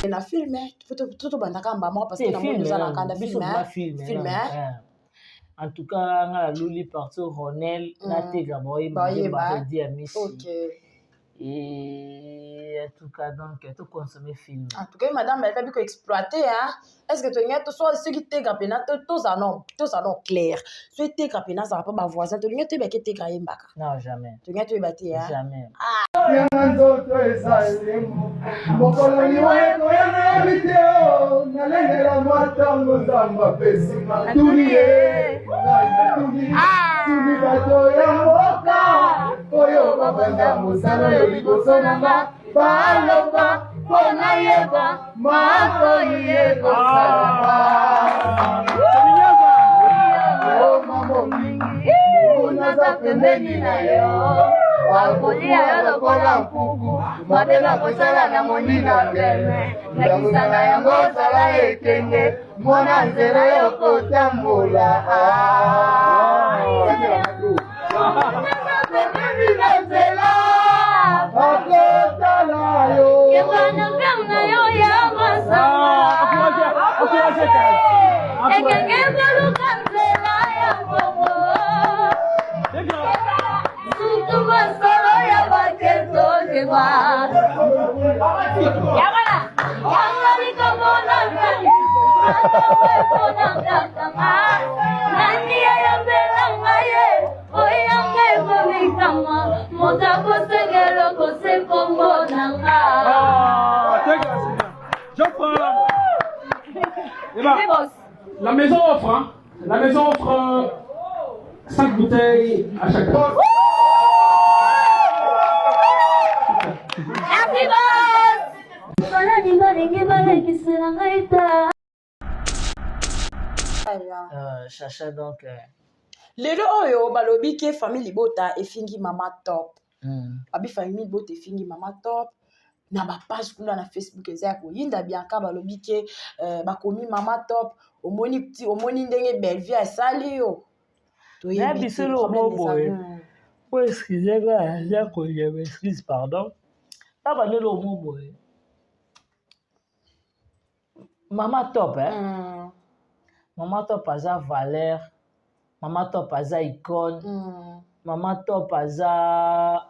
na film tout bandaka mbama parce que na moi nous allons kanda film en tout cas nga luli parti Ronel na tega boy ba di amisi et en tout cas donc tout consommer film en tout cas madame elle fait bien exploiter hein est-ce que tu as tout soit ce qui te gapena tout ça non clair ce qui te gapena ça va pas ma voisin tu tu ba qui te gaye mbaka non jamais tu tu ba te hein jamais nzoto esalemo mokoloni weko yana biteo nalengela mwatango nzamba pesima tulie tuni bato ya mboka oyo babanda mosala yo liboso nanga baloba mpona yeba makoi ekosalama mamo mingi naza pembeni na yo akolia yo lokola mpuku mabeba kosala na monina peme nakisanga yango osala ekenge mona nzela yo kotambola pembeni na nzela bakotala yo yebana verna yo ya masanga ekenge koluka nzela ya kongo solo ya baketo keba ya bana ya ni como la nani ya bela ngaye oya ngego mikama motako segelo ko se kombo nanga la maison offre hein? La maison offre 5 bouteilles à chacun. Chacha donc lelo oyo balobi ke famille libota efingi mama top abi famille libota efingi mama top na ba page kuna na Facebook eza ko yinda bianka balobi ke bakomi mama top omoni ndenge belle vie asali yo to yebi selo boboye pour excuser ya ko je m'excuse pardon pas lelo boboye mama top Mama top aza valeur, mama top aza icône, mama top aza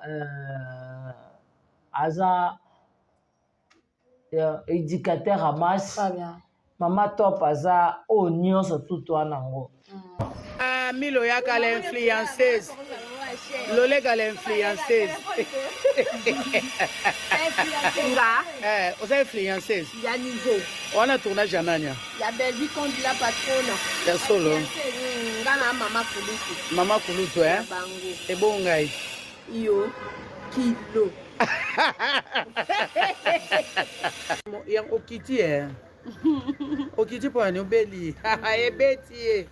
éducateur à masse, mama top aza oignon surtout toi nango. Milo yaka l'influenceuse, Lolega l'influenceuse. Aux influenceuses. Il y a niveau. On a tourné Janania. Il y a Belvi qu'on dit la patronne. Il y a solo. Gana Mama Kulutu. Mama Kulutu, hein? C'est bon, gars. Yo, kilo. Il y a Okiti, hein? Okiti pour un obéli. Et Betty.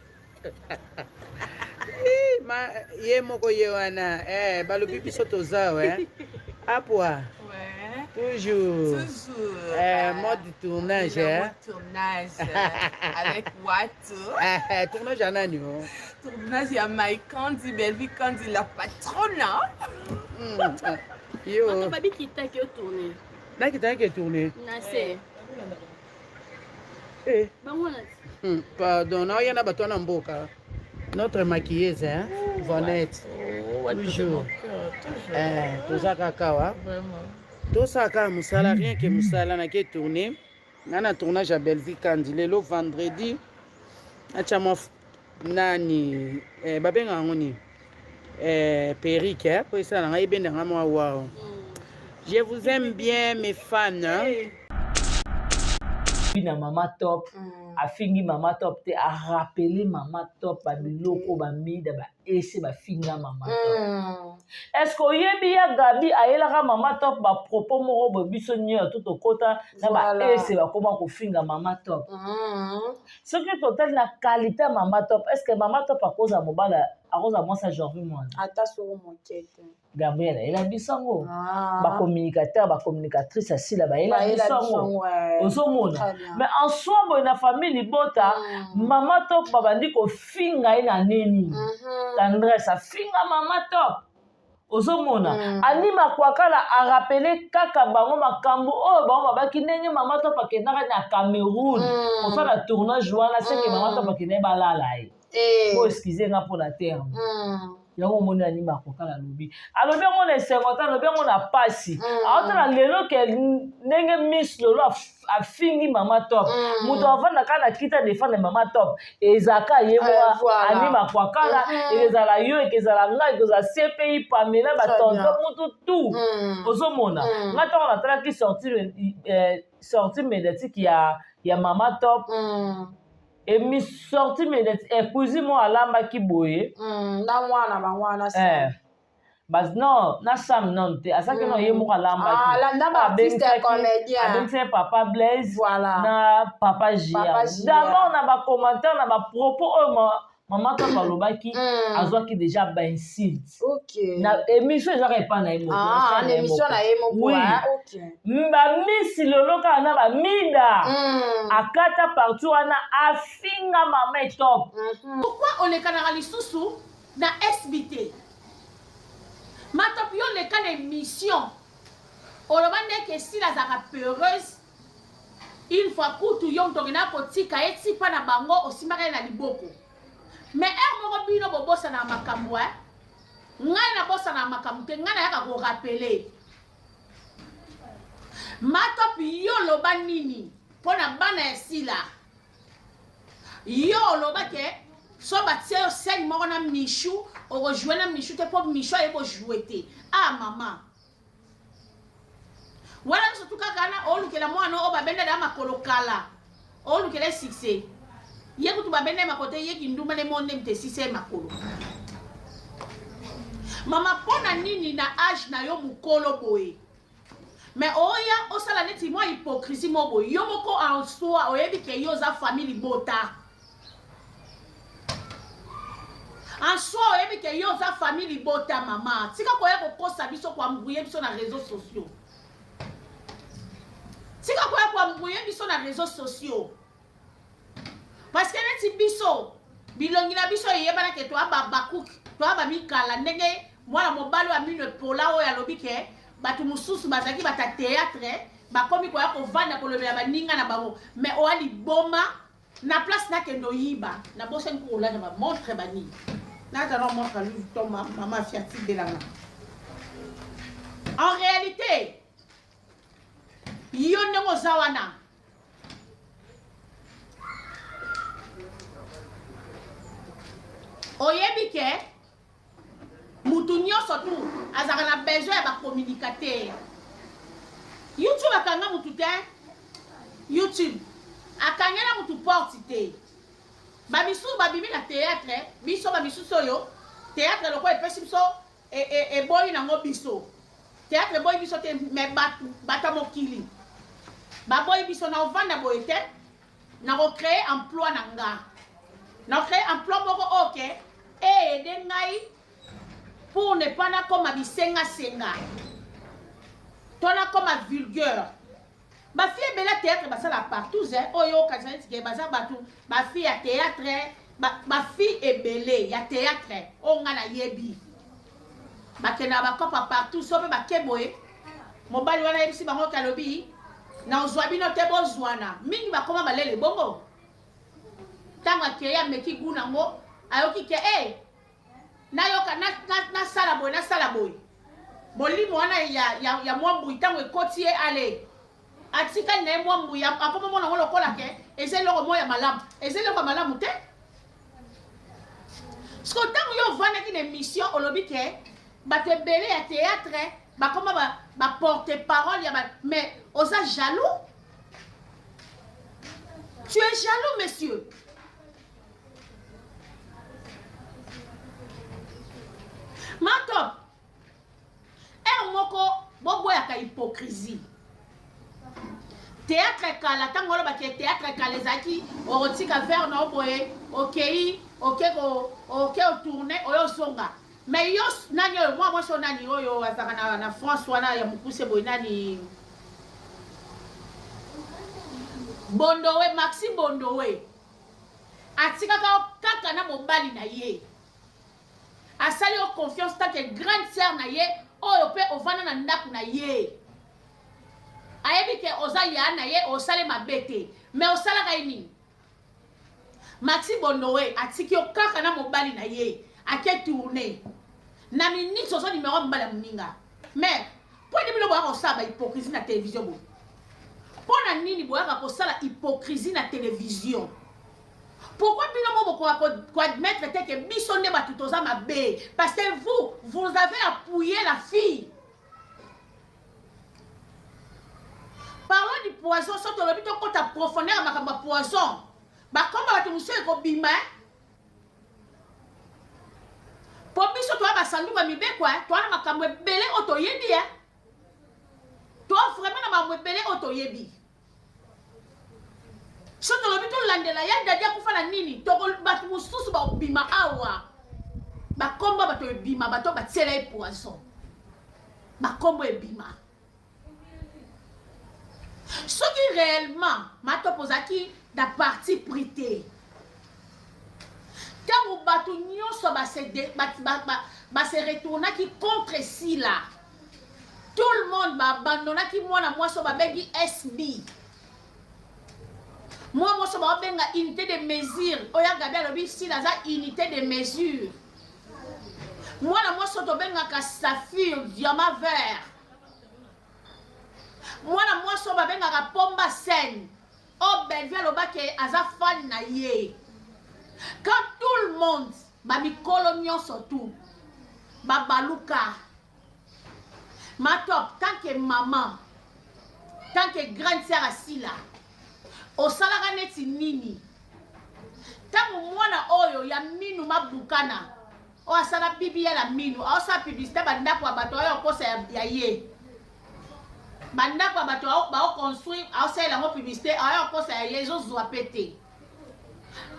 Ye moko ye wana balobi biso toza apwa toujours mode tournage avec what tournage à nani tournage ya My Candy Belvi Candy la patronne yo on pas qui t'a que tourner là qui t'a que tourner c'est pardon non yana bato na mboka notre maquilleuse, hein, Vonette, toujours. Tout ça kakawa. Tout ça quand musala rien que musala na qui tourné. Nana tournage à Belgique Candilelo vendredi. Achama nani babenga ngoni Perique pour ça na ibenda ngamo wa. Je vous aime bien mes fans. Na mama top afingi mama top te a rappeler mama top ba biloko ba mida ba ese ba finga mama top est-ce que yebi ya Gabi ayelaka mama top ba propos moko bo biso nyo tout okota na ba ese ba koma ko finga mama top ce que total na qualité mama top est-ce que mama top akoza mobala akoza mwasa Jorvi mwana ata soro mokete Gabriela ela bisango ba communicateur ba communicatrice asila ba ela bisango osomona mais en soi na famille libota mama top babandi ko finga ina nini tendresse finga mama top ozomona anima kwakala a rappelé kaka bango makambo oyo bango babaki ndenge mama top akendaka na Cameroun kosala tournage wana seke mama top akendaki balala ye po excuse nga mpona terme yango omoni anima akokala alobi yango na esengo ta alobi yango na pasi aotala lelo ke ndenge Miss Lolo afingi mama top moto avanda kaka na kita defendre mama top ezaka ye mwa anima akwakala ekezala yo ekezala ngai ekozala CPI Pamela batonto moto tu ozomona nga ntango natalaki sortie médiatique ya mama top emi sortie médiatique ekuzi mo alambaki boye na mwana bangwana non na Sam non te asaki no ye moko alambaki abengisi papa Blaise na papa Gia d'abord na bacommentaire na bapropos oyo mama top alobaki azwaki déjà bainsulte na émission ezaka epa na ye moko bamisi lolo kaka na bamida akata partout wana afinga mama top. Pourquoi olekanaka lisusu na SBT matop yo leka na émission oloba ndeke esila azaka peureuse une fois kutu yo mtokena kotika ye tipa na bango osimbaka ye na liboko mais moko bino bobosana makambo ngai nabosana makambo te ngai nayaka korapele matop yo loba nini mpona bana esila yo oloba ke so batie yo scène moko na Michou okojoue na Michou te mpo Michou ayeba ojoue te mama wana surtout kaka na olukela mwana oyo babendada ya makolo kala olukela succès ye kutu babende makote ye kinduma ne monde mte sise makolo mama pona nini na âge na yo mukolo boye mais oya osala neti mwa hypocrisie mo boye yo moko en soi oyebi ke yo za famille bota en soi oyebi ke yo za famille bota mama tika koya kokosa biso kwa mbrouye biso na réseaux sociaux tika koya kwa mbrouye biso na réseaux sociaux parce que neti biso bilongi na biso yebana ke to aba bakuki to aba mikala ndenge mwana mobali wa mino pola oyo alobi ke batu mususu bazaki bata théâtre bakomi koya kovanda kolobela baninga na bango mais oali boma na place na kendo yiba na bosse nkola na ba montre bani na ta no montre lui to mama fiati belanga en réalité yo ndongo zawana oyebi ke mutu nyonso tu azaka na besoin ya bacommunicateur YouTube akanga mutu te YouTube akangela mutu porte te babisu babimi na théâtre biso babisusu oyo théâtre loko epesi biso eboyi nango biso théâtre eboyi biso te me bata mokili baboyi biso na ovanda boye te na kocréer emploi na nga na kocréer emploi moko oke eyede ngai pour ne pas na koma bisenga-senga to na koma vulgaire bafi ebela théâtre basala partout oyo okazali tike baza bato bafi ya théâtre bafi ebele ya théâtre oyo nga na yebi bakenda bakopa partout so mpe bake boye mobali wana yebisi bango kalobi na ozwa bino te bozwana mingi bakoma balele bongo ntango akeye ameki gu nango ayoki ke nayoka nasala boye molimo wana ya mwa mbui ntango ekoti ye ale atikali na ye mwa mbui akoma mona ngo lokola ke eza eloko mo ya malamu eza eloko ya malamu te siko ntango yo ovandaki na émission olobi ke bato ebele ya théâtre bakoma baporte parole ya mais oza jaloux tu es jaloux monsieur matop moko boboyaka hypocrisie théâtre kala ntango olobaki théâtre kala ezalaki okotika vers na oboye okei oke otourne oyo ozonga mais yo nani oyo mwa mwasi oyo nani oyo azalaka na France wana ya mokuse boye nani bondowe Maxi bondowe atikaka kaka na mobali na ye asali yo confiance tant que grande sœur na ye oyo pe ovanda na ndako na ye ayebi ke oza ya na ye osale mabe te mais osalaka ye nini Maxi Bondowe atiki yo kaka na mobali na ye ake tourner na minute ozo numéro mobali ya moninga mais po nini bino boyaka kosala bahypocrisie na télévision boye mpo na nini boyaka kosala hypocrisie na télévision pourquoi bino mo bokoka koadmettre te ke biso nde bato toza mabe parce que vous avez appuyé la fille. Parlons du poison soki olobi tokota profondeur ya makambo ya poison bakomba bato mosusu ekobima po biso toya basanduku ya mibeko toya na makambo ebele oyo toyebi toya vraiment na makambo ebele oyo toyebi soki tolobi tolandela ya dadi akufa na nini bato mosusu bakobima awa bakomba bato ebima bato batiela ye poison bakombo ebima soki réellement matopo ozalaki na parti prité ntango bato nyonso base retournaki contre sila tout le monde baabandonaki mwana mwasi oyo babengi SB mwana mwasi oyo babenga unité de mesure oyo agabi alobi sila aza unité de mesure mwana mwasi oyo tobengaka saphir diamant vert mwana mwasi oyo babengaka pomba sen oyo Bellevue alobaki aza fan na ye quand tout le monde bamikolo nyonso tu babaluka matop tant que maman tant que grande sœur asila osalaka neti nini ntango mwana oyo ya minu mabukana oyo asala bibi ya la minu aosala publicité bandako ya bato oyo okosa ya ye bandako ya bato baoconstruire aosalela yango publicité ayo okosa ya ye ezozwa pe te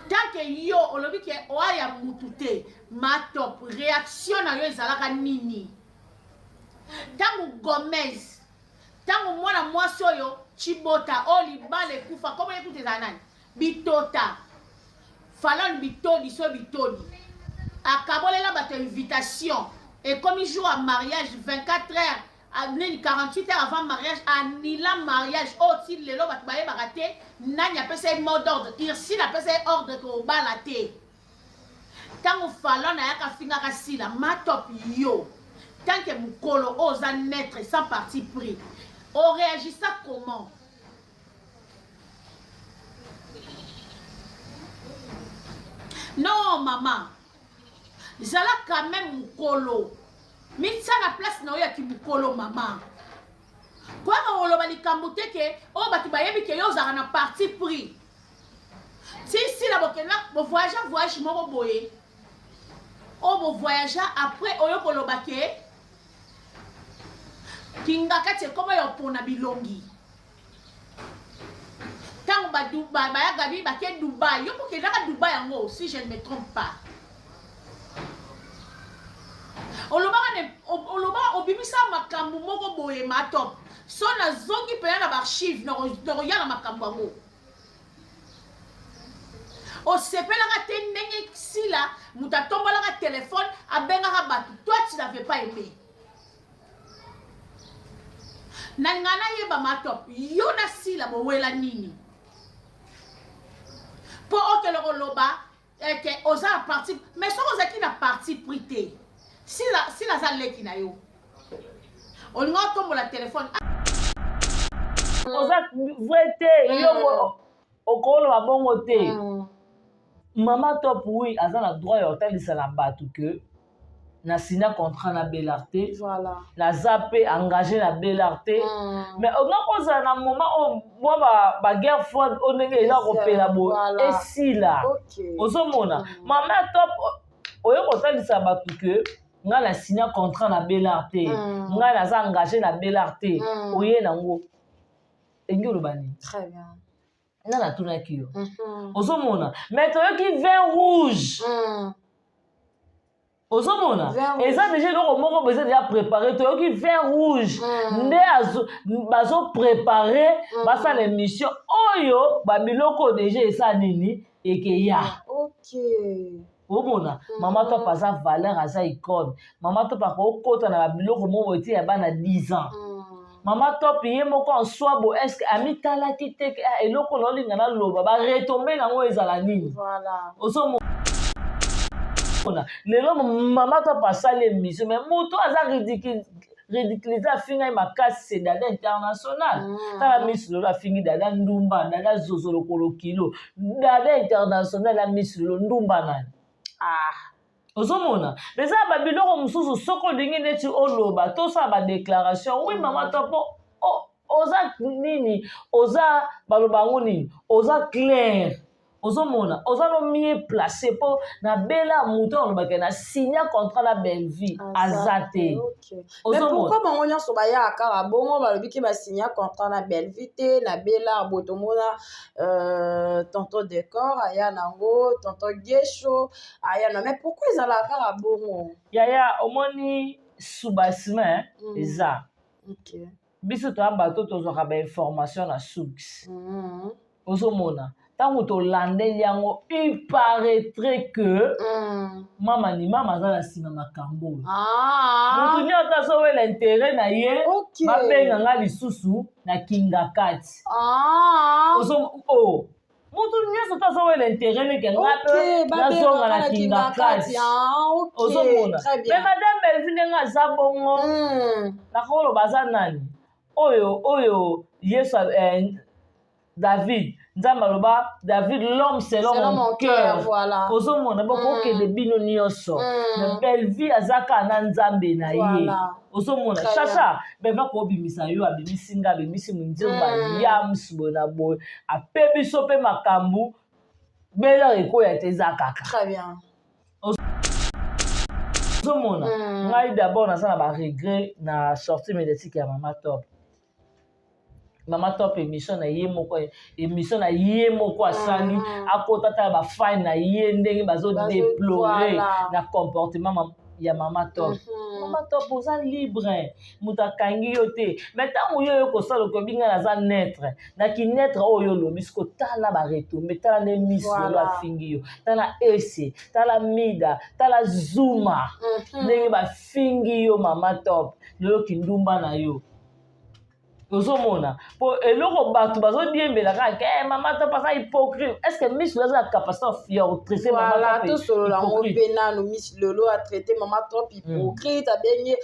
tant que yo olobi ke oya ya mutu te matop réaction na yo ezalaka nini ntango Gomez ntango mwana mwasi oyo Chibota oyo libala ekufa komo ekuta ezala nani Bitota Falon Bitodi so Bitodi akabolela bato invitation ekomi jour ya mariage 24 heures 48 heures avant mariage anila mariage oti lelo bato bayebaka te nani apesa ye mot d'ordre Ursine apesa ye ordre kobala te ntango Falon ayaka fingaka sila matop yo tant que mukolo oza naître sans parti pris on réagit ça comment non maman zala quand même mukolo mitsa na place na oyo ki mukolo maman kwa oloba likambo te ke o batu bayebi ke yo ozaka na parti pris si la bokena bo voyage moko boye o bo voyage après oyo koloba ke kingaka te koma yo pona bilongi tango bayaka bi bake Dubaï yo kokendaka Dubaï yango si je ne me trompe pas oloba obimisa makambo moko boye matop so nazongi pena na baarchive nakoya na makambo yango osepelaka te ndenge sila moto atombolaka telefone abengaka bato toi tu n'avais pas aimé na ngana yeba matop yo na sila bowela nini po okele koloba ke oza parti mais soko ozaki na parti pris te sila aza leki na yo olinga otombola telefone oza vrai te yo okoloba bongo te mama top oui aza na droit ya kotalisa na bato ke na signa contrat na Belarte voilà naza pe engagé na Belarte mais on a kozala na moment o mwa ba guerre froide o ndenge eza kopela bo esila ozomona mama top oyo kotalisa bato ke nga na signa contrat na Belarte nga naza engagé na Belarte oye nango engi oloba nini très bien nga natunaki yo ozomona mais toyoki vin rouge ozomona eza déjà eloko moko boza déjà préparé toyoki vin rouge nde bazoprépare basala émission oyo babiloko déjà esa nini ekeya omona mama top aza valeur aza icône mama top akokota na biloko moko ete ya bana 10 ans mama top ye moko en soi bo est-ce que amitalaki te eloko naolinga naloba baretombe nango ezala nini ozomona lelo mama top asali émission mais moto aza ridiculiser afinga ye makasi c'est dada international tala Miss Lolo afingi dada ndumba dada zozo lokolo kilo dada international ya Miss Lolo ndumba nani ozomona eza babiloko mosusu soki olingi neti oloba tosala badéclaration oui mama top oza nini oza baloba yango nini oza clair ozomona oza no mieux placé mpo na bela moto olobaka na signa contrat na Belleville aza te pourquoi bango nyonso bayaka kaka bongo balobi ke basigna contrat na Belleville te na bela botomona tonton décor aya nango tonton gesho aya na mais pourquoi ezalaka kaka bongo yaya omoni soubasement eza biso toya bato tozwaka bainformation na source ozomona ntango tolandeli yango il paraîtrait que mama aza na nsima makambo motu nyonso azowela intere na ye babenganga lisusu na kinga kati motu nyonso tozowela intere neke nga mpe nazonga na kinga kati ozomona me madame Belleville ndenge aza bongo nakoloba aza nani oyo yesu David nzambe aloba David l'homme selon mon cœur ozomona bokokende bino nyonso na Belleville azaka na nzambe na ye ozomona chacha beva kobimisa yo abimisi nga abimisi munzemba yams boye na boye ape biso mpe makambo bela ekoya te eza kaka ozomona ngai d'abord naza na baregret na sortie médiatique ya mama top mama top émission na ye moko asali akota tala bafani na ye ndenge bazodeplore na comportement ya mama top mama top oza libre moto akangi yo te mais ntango yo kosala okobinga naza netre nakinetre oyo olobi siko tala baretombe tala nde Miss Lolo afingi yo tala ese tala mida tala zuma ndenge bafingi yo mama top lelo kindumba na yo ozomona po eloko bato bazodiembela kaka mama top aza hypocrite est-ce que Miss Lolo aza na capacité ya kotraiter mama top tosolola ngo mpe nano Miss Lolo atraité mama top hypocrite abengi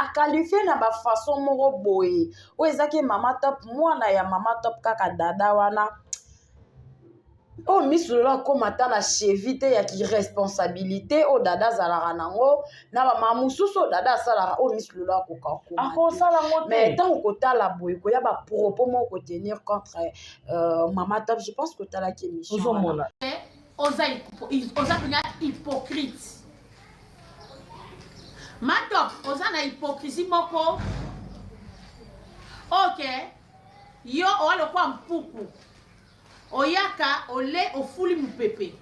akalifie na bafaçon moko boye oyo ezaki mama top mwana ya mama top kaka dada wana Miss Lolo akoma ata na cheville te ya kiresponsabilité oyo dada azalaka nango na bamama mosusu oyo dada asalaka Miss Lolo akoka akosala ngo te mais ntango kotala boye koya bapropos moko kotenir contre mama top je pense kotalaki émission ozomona oza mpenza hypocrite matop oza na hypocrisie moko yo owa lokwa mpuku oyaka ole ofuli mupepe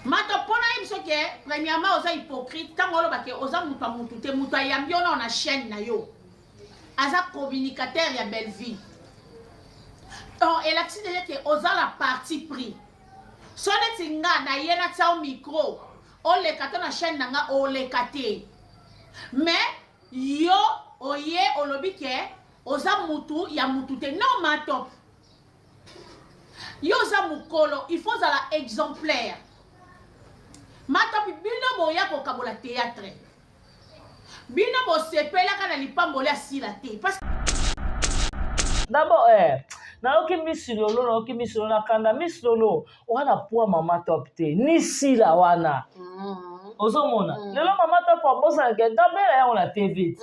mato mpona yebi soki premièrement oza hypocrite ntango olobake oza mutu ya mutu te mutu ayambi yo na chaîne na yo aza communicateur ya Belleville elakisi deja ke oza la parti pris so neti nga na ye natia o micro oleka to na chaîne na nga oleka te mais yo oye olobi ke oza mutu ya mutu te non matop yo oza mokolo il faut ozala exemplaire matopi bino boya kokabola théâtre bino bosepelaka na lipamboli asila te d'abord nayoki Miss Lolo nakanda Miss Lolo wana poa mama top te ni sila wana ozomona lelo mama top abosanake dabela yango na tv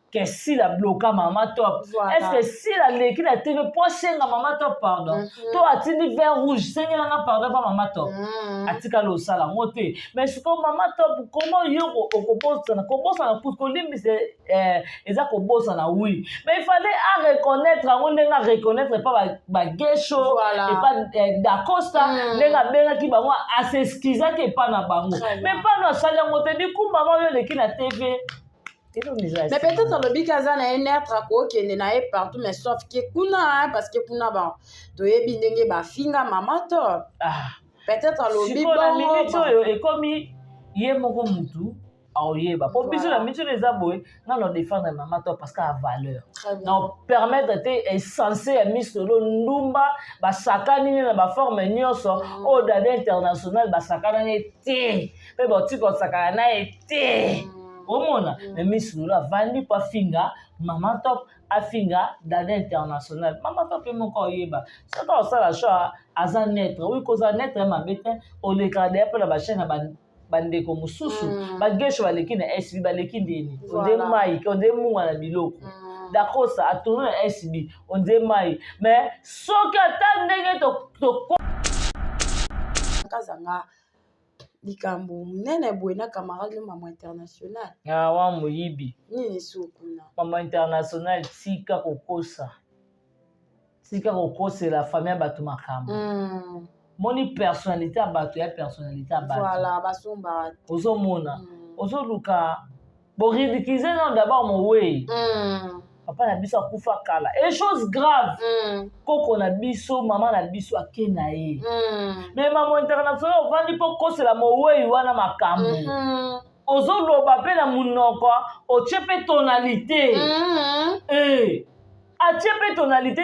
que si la bloquer maman top est-ce que si la leki la tv pour senga maman top pardon toi atini vert rouge senga nga pardon pas maman top atika lo sala ngote mais ce que maman top comment yo okoposa na pour que limbi c'est eza kobosa na oui mais il fallait à reconnaître on nga reconnaître pas ba gesho et pas d'Acosta nga benga ki bango à s'excuser que pas na bango mais pas na sala ngote du coup maman yo leki na tv. Mais peut-être le big azan a un être qui est né partout mais sauf que kuna parce que kuna ba doye bindenge ba finga mama top peut-être alobi sikoyo na minute bongo oyo ekomi ye moko mutu aoyeba po biso na minute oyo eza boye nga na défendre mama top parce que a valeur na permettre te essence ya misolo ndumba basakani na baforme nyonso oyo dada international basakanani te mpe batika osakana na ye te omona me misolo avandi po afinga mama top afinga dada international mama top ye moko oyeba soki osala choix aza netre oyi koza netre mabe te olekala deya mpe na bachaine na bandeko mosusu bagesho baleki na sb baleki ndeni onde mai ke onde munga na biloko dakosa atourne na sb onde mai mais soki ata ndenge kazanga likambo munene boye na camarade mama international awa moyibi nini sukuna mama international tika kokosela famille ya bato makambo moni personnalité ya bato ya personnalité ya bato voilà basomba ozomona ozoluka boridikize non d'abord mowei papa na biso akufa kala et chose grave koko na biso mama na biso ake na ye mais mama international ovandi mpo kosela mowei wana makambo ozoloba mpe na munoko otie mpe tonalité atie mpe tonalité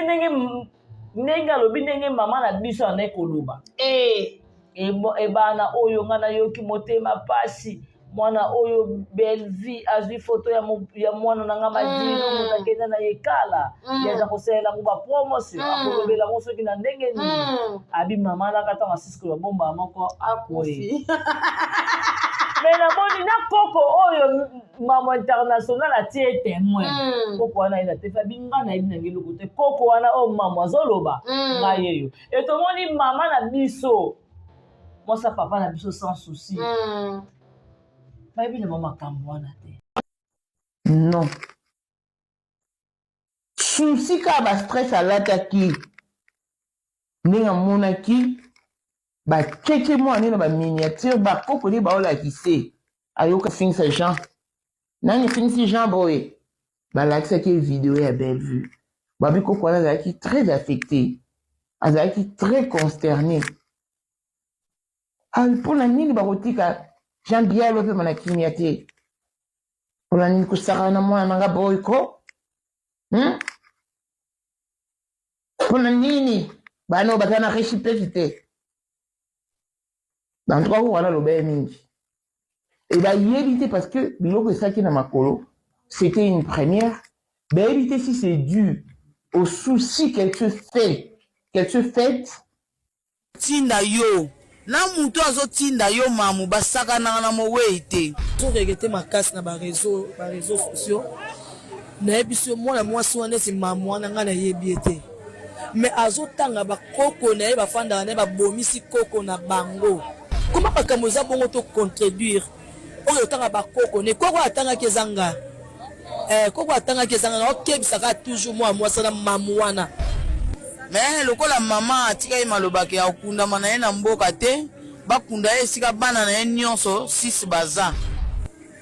ndenge alobi ndenge mama na biso anaye koloba ebana oyo nga nayoki motema pasi mwana oyo belle vie azwi foto ya mwana na nga madino moto akenda na ye kala yaza kosalela yango bapromotion akolobela yango soki na ndenge nini abi mama nakata masisikolo babomba moko akoye me namoni na koko oyo mama international atie témoin koko wana yena te fabi nga nayebi nange eloko te koko wana oyo mama azoloba ngai yeyo e tomoni mama na biso mwasa papa na biso sans souci bayebi na makambo wana te non susi kaka bastress alataki ndenge amonaki bakeke mwana na baminiature bakoko nde baolakise ayoka fingisa jean nani fingisi jean boye balakisaki video ya belle vue babi koko wana azalaki très affecté azalaki très consterné mpona nini bakotika jean bialo mpe mana kimia te mpona nini kosakana na mwana nanga boyko mpona nini bana baza na réciprocité te en tout cas wana loba mingi et bayebi te parce que biloko esaki na makolo c'était une première bayebi te si c'est dû au souci qu'elle se fait tinda yo na mutu azotinda yo mamu basakanaka na mowei te tokeke te makasi na bareseau sociaux nayebi so mwana mwasi wana esi mamu wana ngai nayebi ye te mais azotanga bakoko na ye bafandaka na ye babomisi koko na bango koma makambo eza bongo tocontraduire oyo otanga bakoko ne koko atangaki ezanga koko atangaki ezanga na okebisaka toujours mwa mwasi na mamu wana me lokola mama atika ye malobaki ya kokundama na ye na mboka te bakunda ye esika bana na ye nyonso 6 baza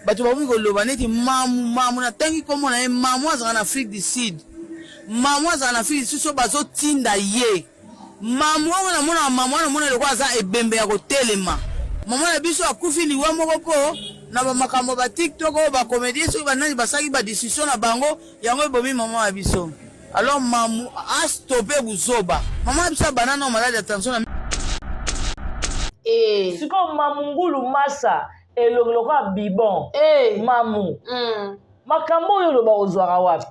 bato bakoki koloba neti mamu natangi komona ye mamu azalaka na Afrique du Sud mamu azalaka na Afrique du Sud so bazotinda ye mamu oyo namona mamu wana mona lokola aza ebembe ya kotelema mama na biso akufi liwa moko mpo na bamakambo batiktok oyo bakomedie soki banani basaki badiscussion na bango yango ebomi mama na biso alors mamu astope buzoba mama na biso abanana o malade attention sikoyo mamu ngulu masa elongoloko ya bibon mamu makambo oyo oloba ozwaka wapi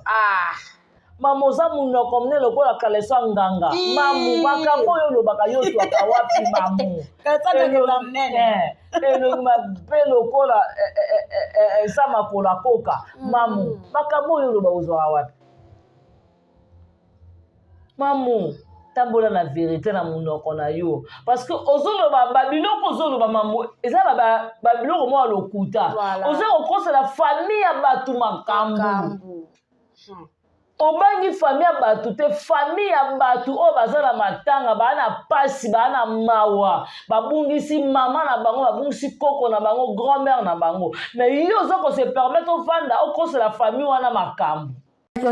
mamu oza munoko mune lokola kaleso ya nganga mamu makambo oyo olobaka yo twaka wapi mamu elongi mabe lokola eza makola koka mamu makambo oyo oloba ozwaka wapi mamu tambola na vérité na munoko na yo parce que ozoloba babiloko ozoloba mamu eza babiloko mwa lokuta oza kokosela famille ya bato makambo obangi famille ya bato te famille ya bato oyo baza na matanga baa na pasi baa na mawa babungisi mama na bango babungisi koko na bango grand-mère na bango mais yo oza kose permettre ovanda okosela famille wana makambo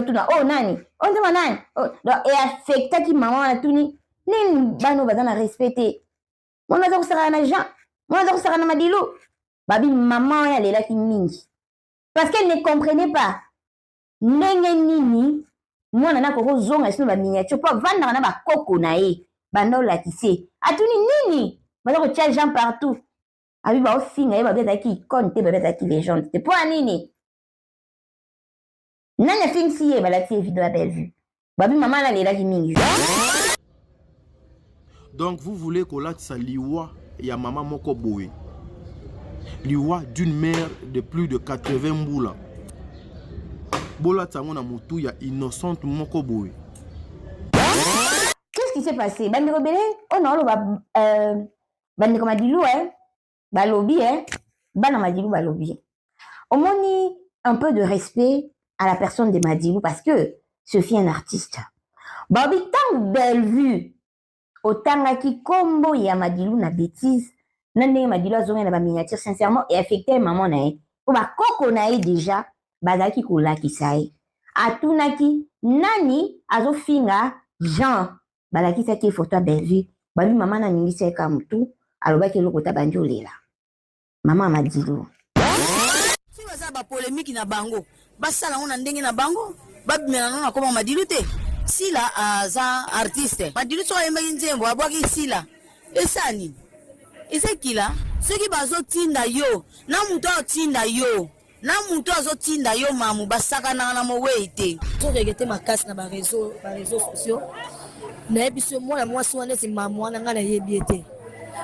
tuna nani ondema nani e affectaki mama wana tuni nini bano baza na respect te Moi naza kosaka na Jean, moi naza kosaka na Madilu. Babi maman ya lela ki mingi. Parce qu'elle ne comprenait pas. Ndenge nini mwana na koko zonga sino ba miniature po vanda na ba koko na ye. Bando la kise. Atuni nini? Baza ko tia Jean partout. Abi ba ofinga ye ba beta ki konte ba beta ki légende. C'est pour nini? Nana fin si ye ba la tie vidéo belle vue. Babi maman la lela ki mingi. Donc vous voulez qu'on l'a sa liwa ya maman moko boé. Liwa d'une mère de plus de 80 mboula. Bola tango na mutu ya innocente moko boé. Qu'est-ce qui s'est passé? Bande rebelle? Oh non, bande comme Madilu balobi bana Madilu balobi. On moni un peu de respect à la personne de Madilu parce que Sophie est un artiste. Babi tant belle vue. Autant qui combo ya Madilu na bêtise. Nande Madilu azonga na ba miniature sincèrement et affecté maman na e. Ko ba koko na e déjà bazaki kola kisaye. Atunaki nani azofinga Jean balaki saki photo belle vue. Babi maman na ningi seka mutu alobaki lokota banjolela. Maman Madilu. Si baza ba polémique na bango, basala ngona ndenge na bango, babimela nona koma Madilu te. Sila aza artiste. Madilu so yemba nzembo abwaki Sila. Esani. Esekila, soki bazo tinda yo, na muto tinda yo. Na muto azo tinda yo mamu basaka na moweite. To regete makasi na ba réseaux sociaux. Na ebiso moi mwasi wana si mamu wana ngana yebiete.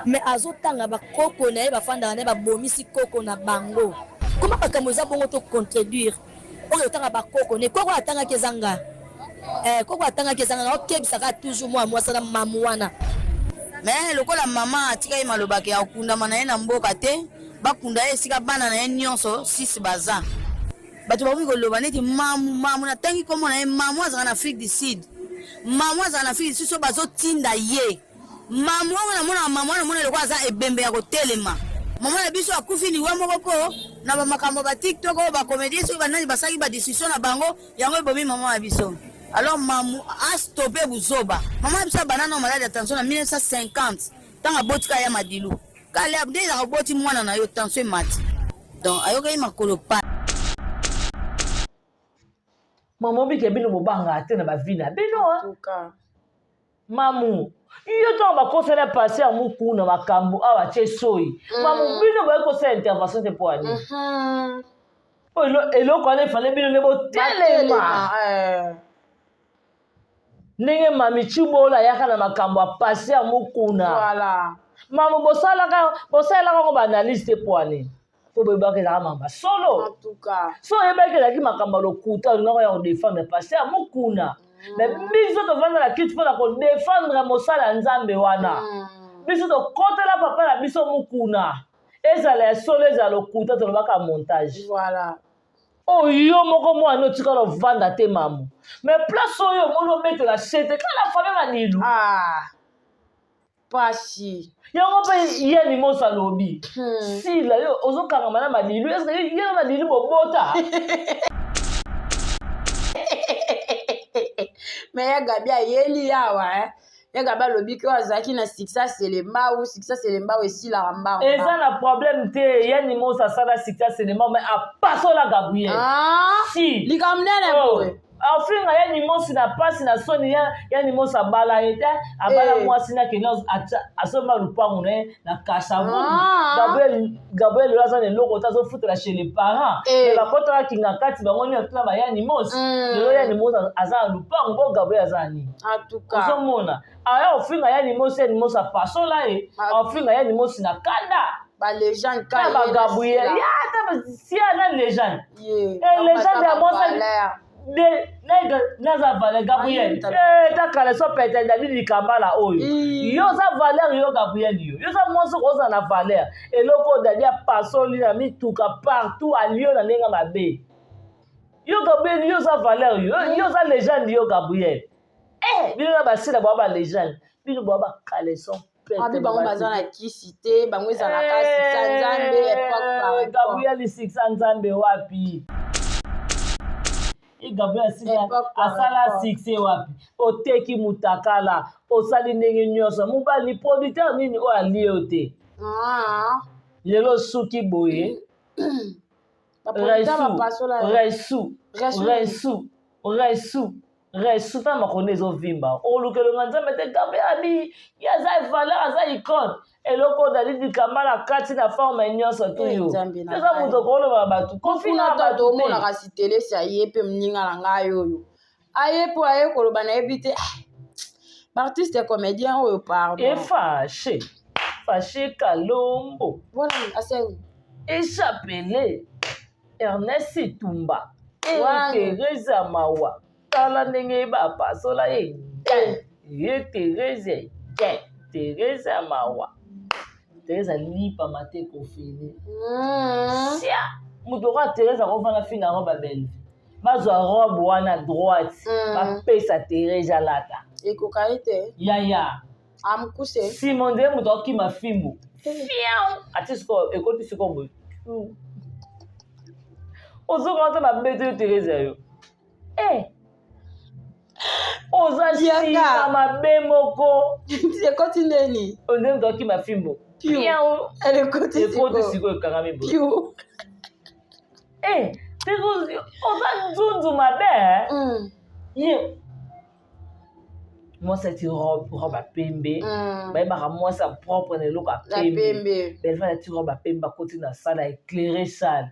Mais azotanga ba koko na ye bafanda na ba bomisi koko na bango. Comment bakambo za bongo to contredire? Oyo tanga ba koko ne koko atanga kezanga. Koko atanga kezanga okebisaka toujours mwasi na mamu wana. Mais lokola mama atika ye malobaki ya okunda mana ye na mboka te, bakunda ye sika bana na ye nyonso sisi baza. Bato bakomi koloba neti mamu na tangi komo na ye mamu azaka na Afrique du Sud. Mamu azaka na Afrique du Sud so bazotinda ye. Mamu wana mona mamu wana mona lokola aza ebembe ya kotelema. Mamu na biso akufi liwa moko po na ba makambo ba TikTok o ba comédie so banani basaki ba discussion na bango yango ebomi mamu ya biso. Alors mamu a stoppé buzoba. Maman a bisa banana malade attention en 1950. Tant a botika ya Madilu. Kale abde za boti mwana na yo tension mati. Donc ayoka yi makolo pa. Maman bi ke bino mobanga ate na ba vina. Bino Tuka. Mamu. Iyo to ba kosela passer muku na makambo awa che soyi. Mamu bino ba ko se intervention te po ani. Oh eloko ale fale bino ne bo telema. Nenge mami chibola yaka na makambo a passer à mukuna. Voilà. Mamu bosala ko ba analyste poani. Po be ba ke la mamba solo. En tout cas. So yeba ke la ki makambo lo kuta ngako ya défendre passer à mukuna. Mais biso to vanda la kit pour la ko défendre mosala nzambe wana. Biso to kotela papa na biso mukuna. Ezala solo ezala kuta to baka montage. Voilà. Oh yo moko mwana tika lo vanda te mamu. Mais place oyo mono mettre la chete quand la famille Madilu. Ah. Pasi. Yango pe yeni mosa lobi. Si la yo ozokanga mana Madilu, est-ce que yena Madilu bobota? Mais ya gabi ayeli yawa ya gaba lobi ko azaki na success elemba ou success elemba aussi la ramba. Et ça na problème te yeni mosa sala success elemba mais a passo la Gabriel. Ah. Si. Likamnene boy. Afinga yeni mosi na pasi na soni yeni mosa bala ete abala mwasi na kenos asoma lupangu na kashavu. Gabriel laza ne loko tazo futra chez les parents. Et la kota kinga kati bangoni atuna ba yeni mosi. Lelo yeni mosi aza lupangu bo Gabriel azani. En tout cas. Osomona. Aya ofinga yeni mosi paso la e. Ofinga yeni mosi na kanda. Ba légende ka ba Gabriel. Ya ta si ana légende. Et légende ya mosa naza valeur Gabriel ta kala so pete ndali likambala oyo yo za valeur yo Gabriel yo za monso koza na valeur eloko ndali pasoli na mituka partout à Lyon na nenga mabe yo Gabriel yo za valeur yo za légende yo Gabriel bino na basila ba légende bino ba kala so pete abi bango baza na kisite bango eza na kasi sanzambe époque par époque Gabriel 600 nzambe wapi Gabriel asala succès wapi oteki mutakala osali ndenge nyonso mobali producteur nini oyo alie yo te lelo suki boye resu ta makoni ezovimba olukelonga nzambe te Gabriel abi yaza valeur aza icône eloko dalidi kamala kati na forme nyonso tu yo eza moto koloba bato kofina bato omonaka sitelesi aye mpe mninga na ngai oyo aye mpo aye koloba nayebi te baartiste comédien oyo pardon efashe Kalombo voilà aseng échappelé Ernest Itumba Teresa Mawa tala ndenge bapasola ye Teresa Mawa Teresa lipa mate kofini sia mutoka Teresa kofana fina roba belle bazwa robe wana droite bapesa Teresa lata ekokaite yaya amkuse Simon de mutoki mafimbo fiao atisiko ekoti siko boy ozoka ta beto Teresa yo oza sika mabe moko ekoti ndeni onde mutoki mafimbo fiao ekoti siko ekangami boy oza nzunzu mabe ye mwasi ati robe apembe bayebaka mwasi apropre na eloko apembe belefani ati robe apembe akoti na sala éclairé sale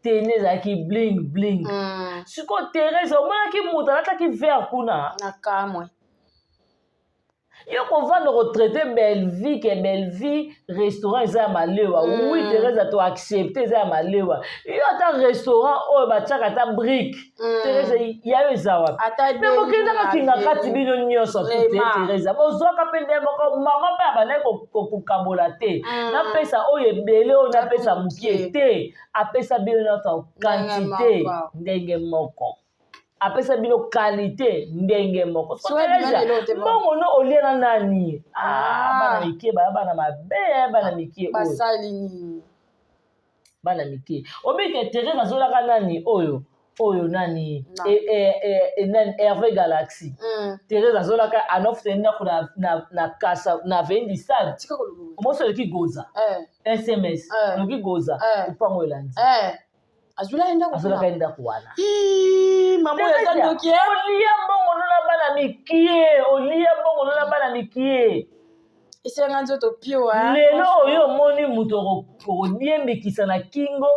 tene ezalaki bling siko Teresa omonaki moto alataki vert kuna na kamwe yo kovanda kotraite Bellevie restaurant eza ya malewa oui Teresa to accepte eza ya malewa yo ata restaurant oyo batiaka ata brique Teresa yayo eza wapi me bokendaka kinga kati bino nyonso te Teresa bozwaka mpe nde moko mama mpe abandaki kokabola te napesa oyo ebele oyo napesa mokie te apesa bino nyonso quantité ndenge moko apesa bino qualité ndenge moko mbongo no olie na nani bana mikie bana mabe bana mikie basali nini bana mikie obike Teresa azolaka nani oyo nani Hervé Galaxy Teresa azolaka anofte ndako na kasa na vendi stade omoso eleki goza SMS eleki goza upango elandi azolaka ndako wana olia mbongo nona bana mikie esenga nzoto pio lelo oyo omoni moto okodiembekisa na kingo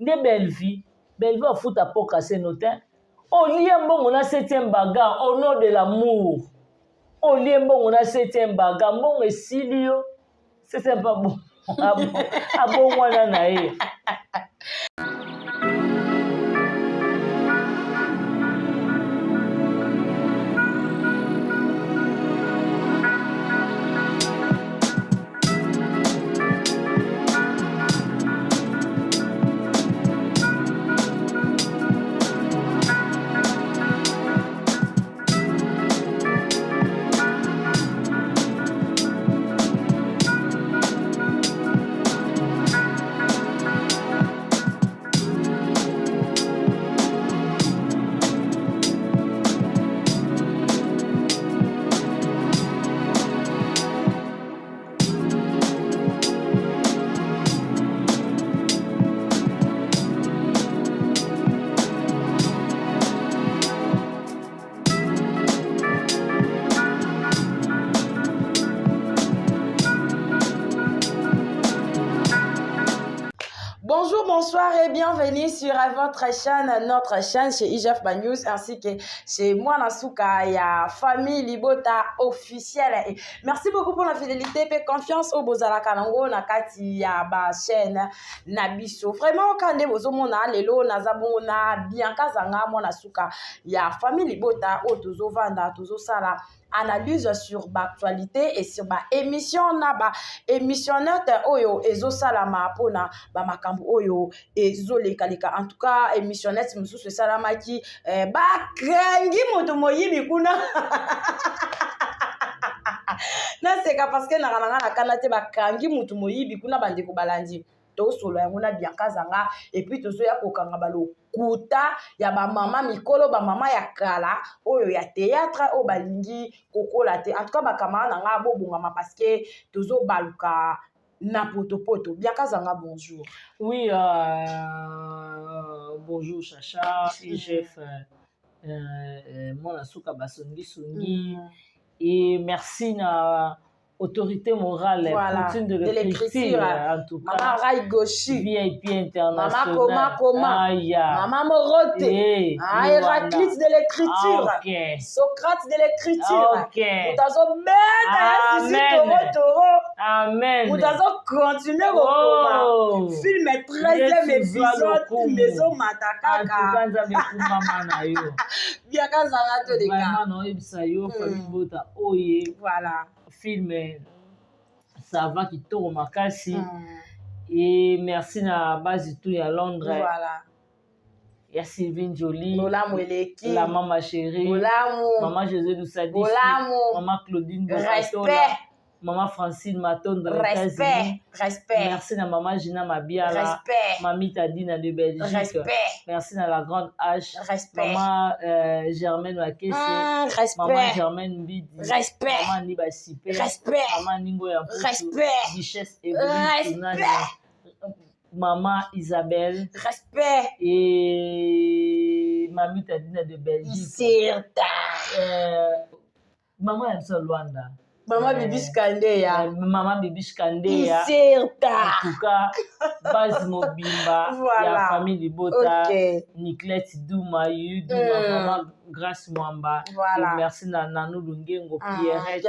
nde Bellevie afuta poka seno te olie mbongo na 7e baga au nom de l'amour olie mbongo na 7e baga mbongo esili yo c'est pas bon abongwana na ye Bonjour, bonsoir et bienvenue sur votre chaîne, notre chaîne chez IGF News ainsi que chez moi Nasuka et famille Libota officielle. Et merci beaucoup pour la fidélité et confiance au Bozala Kanango Nakati ya ba chaîne Nabiso. Vraiment quand vous mona lelo nazabona bien kazanga moi Nasuka ya famille Libota o tozo vanda tozo sala analyse sur l'actualité et sur ma émission na ba émissionnette oyo ezo salama pona ba makambo oyo ezo lekaleka en tout cas émissionnette mususu salama ki ba krangi moto moyibi kuna na seka parce que na kanate ba krangi moto moyibi kuna bande ko balandi to solo yango na bien kazanga et puis tozo ya kokanga balo kuta ya ba mama mikolo ba mama ya kala oyo ya théâtre o balingi kokola te en tout cas ba kamara na nga bobongama parce que tozo baluka na poto bien kazanga bonjour. Oui, bonjour Chacha et chef mon Nasuka basongi songi et merci na autorité morale continue de l'écriture en tout cas Maman Rai Goshi VIP international Maman Koma Maman Morote Héraclite de l'écriture Socrate de l'écriture Moutazo bête Toro Amen Moutazo continuer au film 13e épisode Maison Matakaka bien kazanga to de vraiment non ebisa yo famille Bota oye voilà film ça va qui tourne makasi et merci na base tout à Londres voilà il y a Sylvine Jolie la maman chérie maman José Doussadi maman Claudine Bocatola maman Francine Maton de respect merci na maman Gina Mabiala mamie Tadina de Belgique merci na la grande H maman Germaine Wakessi maman Germaine Bidi maman Niba Sipé maman Ningo Yamputu Duchesse Evelyne maman Isabelle et mamie Tadina de Belgique maman Yamsa Luanda Maman Bibi Skandeya. Maman Bibi Skandeya. Certa. En tout cas, Baz Mobimba, voilà. La famille Libota, Niklette Douma, Maman Grace Mwamba. Voilà. Et merci Nanou Lungengo, Pierrette.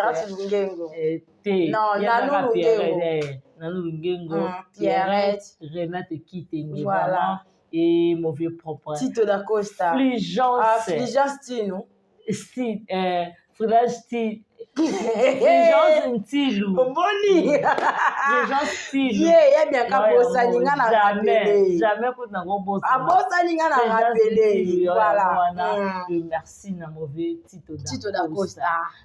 Non, Nanou Lungengo. Nanou Lungengo, Pierrette, Renate Kitenge. Voilà. Et mon vieux propre. Tito da Costa. Fligence. Fligence Tino. Style, Fligence Style. Les gens intiles. Boni. Les gens intiles. Yeah, bien qu'à bossa ninga na rappelé. Jamais qu'on n'a pas bossa. À bossa ninga na rappelé. Voilà. Merci na mauvais Tito da Costa.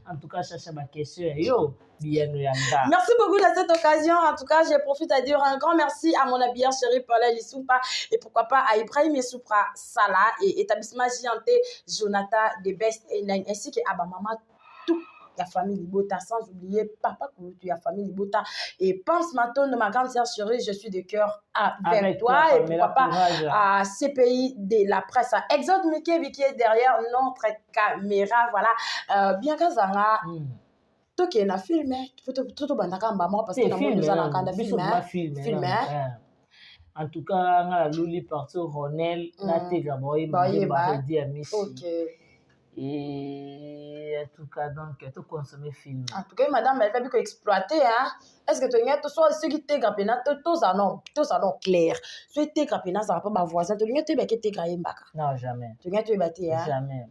En tout cas, cherchez ma question. Yo, bien yanga. Merci beaucoup de cette occasion. En tout cas, je profite à dire un grand merci à mon habilleur chéri Paula Lissoupa et pourquoi pas à Ibrahim Soupra Salah et établissement JNT Jonathan de Best ainsi que à ma maman tout. La famille Libota, sans oublier Papa Kouloutou, la famille Libota. Et pense maintenant de ma grande sœur chérie, je suis de cœur avec toi. Et pourquoi pas à CPI de la presse. Exode Mikevi qui est derrière notre caméra. Voilà. Bien Kazanga. Toi qui es un film, tout bandaka mbama parce que nous allons quand film. En tout cas, la Luli partout Ronel, la Tegaboy, ma dit à Miss. Et en tout cas, donc, tu consommes film. En tout cas, madame, elle va bien exploiter, hein. Est-ce que tu as tout ça, ceux qui t'égrapent, tout ça non clair. Ceux qui t'égrapent, ça va pas ma voisin. Tu as tout t'égrapper, mbaka. Non, jamais. Tu as tout battu, hein. Jamais.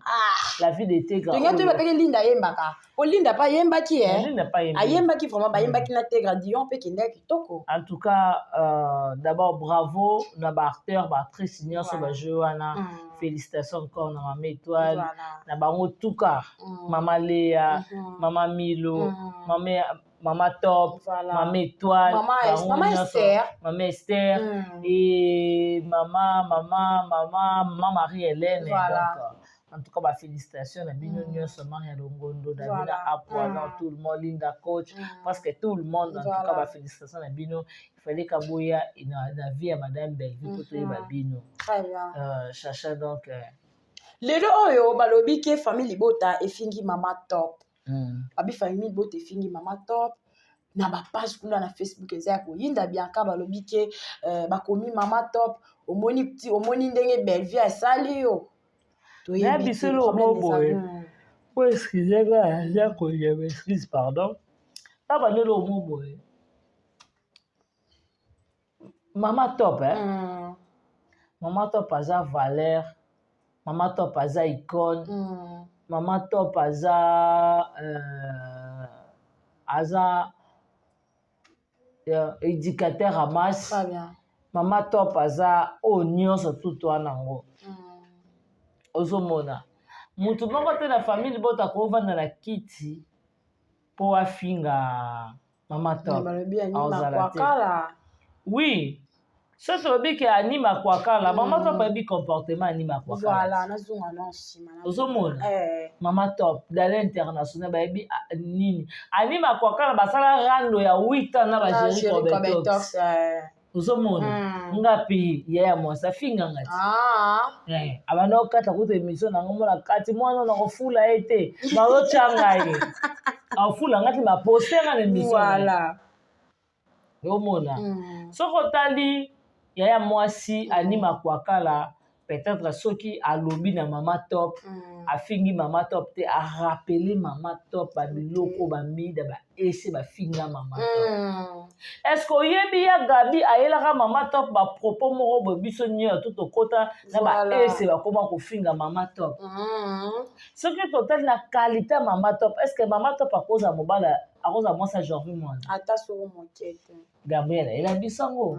La vie de t'égrapper. Tu as tout battu, Linda Yembaka. Oh, Linda pas Yembaki, hein. Linda pas Yembaki. Yembaki, vraiment, pas Yembaki na t'égrapper, Dion, peut qu'il n'est toko. En tout cas, d'abord, bravo, n'a acteur, actrice, senior, sur le jeu, félicitations encore, na Maman Étoile. En tout cas, Maman Léa, Maman Milo, Maman Top, Maman Étoile, Maman Esther et Maman Marie-Hélène. En tout cas, félicitations à Bino Nyonso, Marie Longondo, David Apoilan, tout le monde, Linda Coach, parce que tout le monde, en tout cas, félicitations à Bino. Il fallait qu'Aboya ait la vie à Madame Bellevue pour tout Bino. Très bien. Chacha donc. Lelo oyo balobi ke famille Libota efingi mama top. Abi famille Libota efingi mama top. na bapage kuna na Facebook eza ya koyinda bianca balobi ke bakomi mama top omoni ndenge Bellevue asali yo na biso lomo boye po excuse nga ya koya excuse pardon ta bande lomo boye mama top mama top aza valeur mama top aza icône mama top aza éducateur à masse mama top aza oyo nyonso tutu wana yango ozomona mutu moko te na famille bota kovanda na kiti mpo afinga mama top aozala te oui so tolobi ke anima kwakala mama top ayebi comportement anima kwakala ozomona mama top dala international bayebi nini anima kwakala basala rando ya 8 ans na bagéri Cobetox ozomona ngapi yaya mwasi afinganga ti abanda okata kuta émission nango mona kati mwana na kofula ye te bazotya ye afula ngati baposte nga na émission omona soki otali yaya mwasi anima kwakala peut-être soki alobi na mama top afingi mama top te arapele mama top babiloko bamida baese bafinga mama top est-ce que oyebi ya gabi ayelaka mama top bapropos moko boye biso nyonso to tokota na baese bakoma kofinga mama top soki totali na qualité ya mama top est-ce que mama top akoza mobala akoza mwasi agenvi mwana ata soko moke te Gabriel ayela biso yango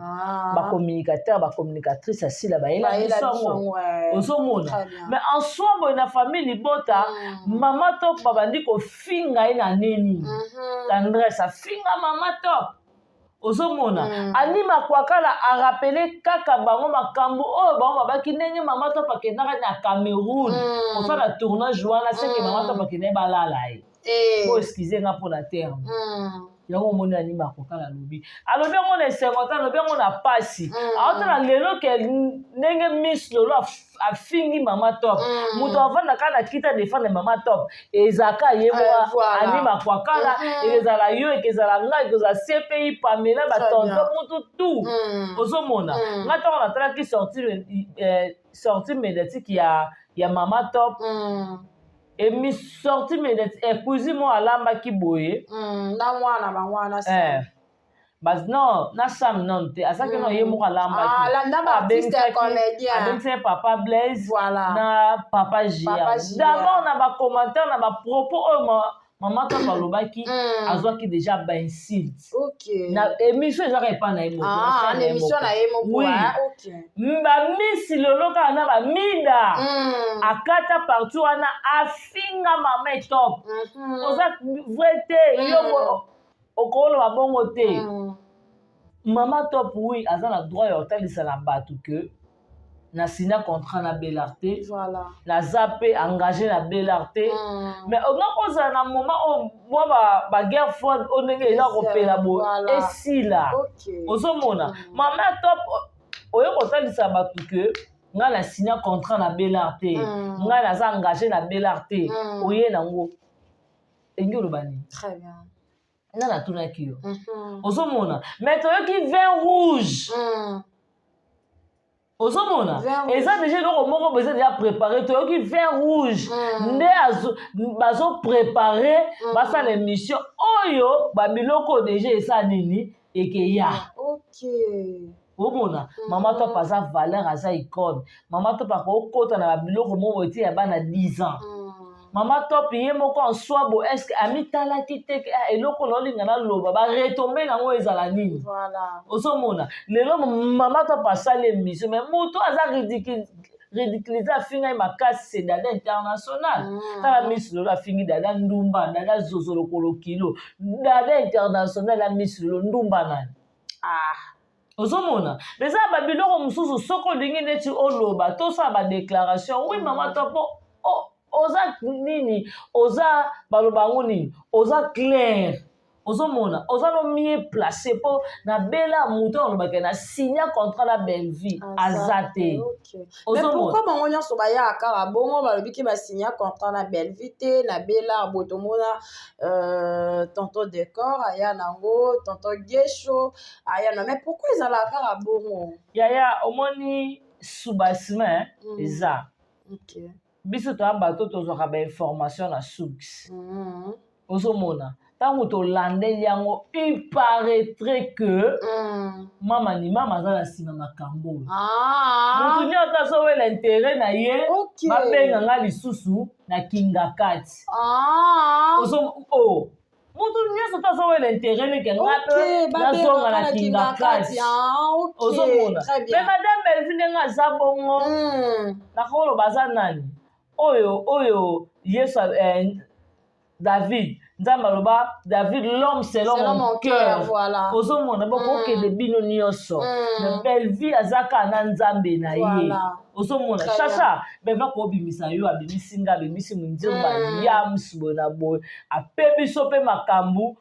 bacommunicateur bacommunicatrice asila bayela biso yango ozomona mais en soi boye na famille libota mama top babandi kofinga ye na nini tendresse afinga mama top ozomona anima kwakala arapele kaka bango makambo oyo bango babaki ndenge mama top akendaka na Cameroun kosala tournage wana seke mama top akende balala ye po excuse nga mpona terme yango omoni anima kwakala alobi yango na esengo te alobi yango na pasi aotala lelo ke ndenge Miss Lolo afingi mama top moto avandaka na kita defendre mama top ezalaka ye mwa anima kwakala ekezala yo ekezala ngai ekozala CPI Pamela batonto mutu tu ozomona nga ntango natalaki sortie médiatique ya mama top emi sorti médiatique ekuzi mo alambaki boye na mwana bangwana non na Sam non te asaki no ye moko alambaki abengisi papa Blaise na papa Gia d'abord na bacommentaire na bapropos oyo mama top alobaki azwaki déjà bainsulte na émission ezaka epa na ye moko bamisi lelo kaka na bamida akata partout wana afinga mama top oza vrai te yo okoloba bongo te mama top oui aza na droit ya kotalisa na bato ke na signa contrat na Belarte naza mpe engagé na Belarte mais onga kozala na moment oyo mwa baguerre froide oyo ndenge eza kopela boye esila ozomona mama top oyo kotalisa bato ke ngai na signa contrat na Belarte ngai naza engagé na Belarte oye nango enge oloba nini nga natunaki yo ozomona mais toyoki vin rouge ozomona eza déjà eloko moko boye eza déjà préparé toyoki vin rouge nde bazoprépare basala émission oyo babiloko déjà esa nini ekeya omona mama top aza valeur aza icône mama top akokota na babiloko moko boye te ya bana 10 ans mama top ye moko en soi bo est-ce que amitalaki te eloko naolinga naloba baretombe nango ezala nini ozomona lelo mama top asali émission mais moto aza ridiculise afinga ye makasi c'est dada international tala Miss Lolo afingi dada ndumba dada zozo lokolo kilo dada international ya Miss Lolo ndumba nani ozomona eza babiloko mosusu soki olingi neti oloba tosala badéclaration oui mama top oza nini oza balobango nini oza clair ozomona oza no mieux placé mpo na bela moto olobaka na signa contrat la belle vie aza te mais pourquoi bango nyonso bayaka kaka bongo balobi ke basigna contrat na belle vie te na bela boye tomona tonton décor aya nango tonton gesho aya na mais pourquoi ezalaka kaka bongo yaya omoni subasima eza biso toya bato tozwaka bainformation na source ozomona ntango tolande yango il paraîtrait que mama ni mama aza na nsima makambo oyo motu nyonso azowela intere na ye babenga nga lisusu na kinga kati motu nyonso to azowela intere neke nga mpe nazonga na kinga kati ozomona me madame belvi ndenge aza bongo nakoloba aza nani oyo yesu David nzambe aloba David l'homme selon mon cœur ozomona bokokende bino nyonso na belle vie azaka na nzambe na ye ozomona chacha beva kobimisa yo abimisi nga abimisi monzemba ya msubo na boye ape biso mpe makambo